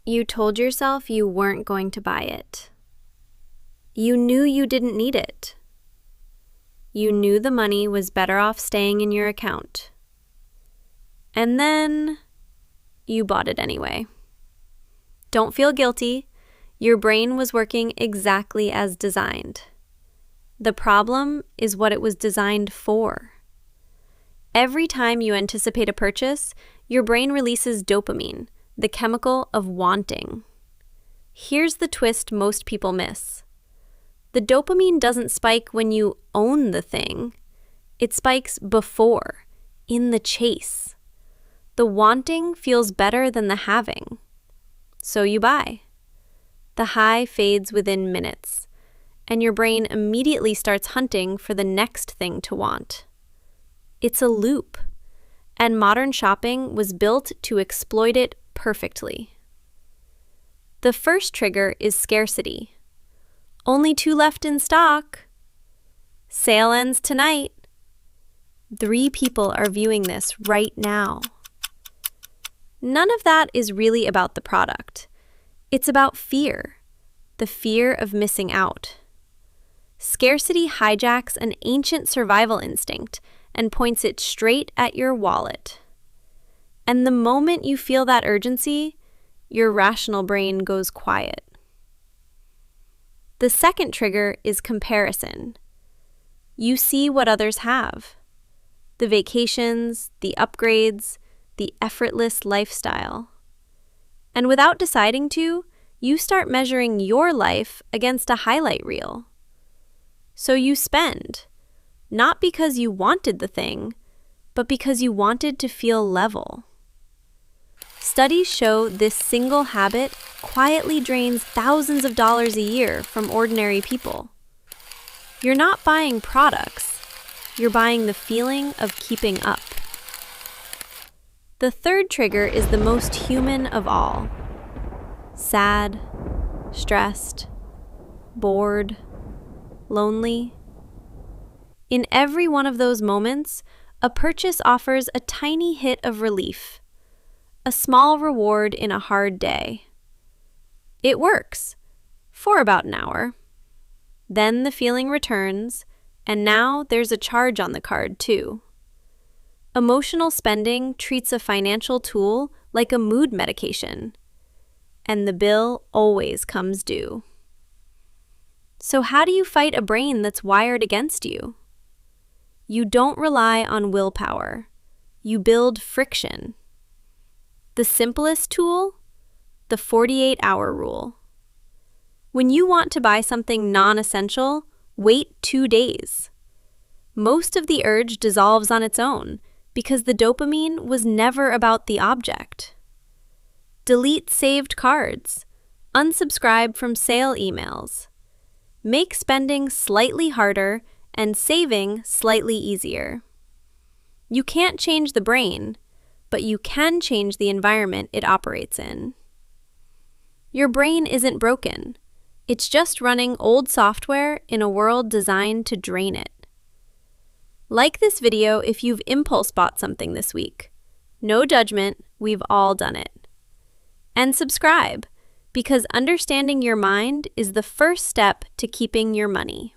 You told yourself you weren't going to buy it. You knew you didn't need it. You knew the money was better off staying in your account. And then you bought it anyway. Don't feel guilty. Your brain was working exactly as designed. The problem is what it was designed for. Every time you anticipate a purchase, your brain releases dopamine, the chemical of wanting. Here's the twist most people miss. The dopamine doesn't spike when you own the thing. It spikes before, in the chase. The wanting feels better than the having. So you buy. The high fades within minutes, and your brain immediately starts hunting for the next thing to want. It's a loop, and modern shopping was built to exploit it perfectly. The first trigger is scarcity. Only 2 left in stock. Sale ends tonight. 3 people are viewing this right now. None of that is really about the product. It's about fear, the fear of missing out. Scarcity hijacks an ancient survival instinct and points it straight at your wallet. And the moment you feel that urgency, your rational brain goes quiet. The second trigger is comparison. You see what others have. The vacations, the upgrades, the effortless lifestyle. And without deciding to, you start measuring your life against a highlight reel. So you spend, not because you wanted the thing, but because you wanted to feel level. Studies show this single habit quietly drains thousands of dollars a year from ordinary people. You're not buying products, you're buying the feeling of keeping up. The third trigger is the most human of all. Sad, stressed, bored, lonely. In every one of those moments, a purchase offers a tiny hit of relief, a small reward in a hard day. It works, for about an hour. Then the feeling returns, and now there's a charge on the card too. Emotional spending treats a financial tool like a mood medication, and the bill always comes due. So how do you fight a brain that's wired against you? You don't rely on willpower. You build friction. The simplest tool? The 48-hour rule. When you want to buy something non-essential, wait 2 days. Most of the urge dissolves on its own, because the dopamine was never about the object. Delete saved cards. Unsubscribe from sale emails. Make spending slightly harder and saving slightly easier. You can't change the brain, but you can change the environment it operates in. Your brain isn't broken. It's just running old software in a world designed to drain it. Like this video if you've impulse bought something this week. No judgment, we've all done it. And subscribe, because understanding your mind is the first step to keeping your money.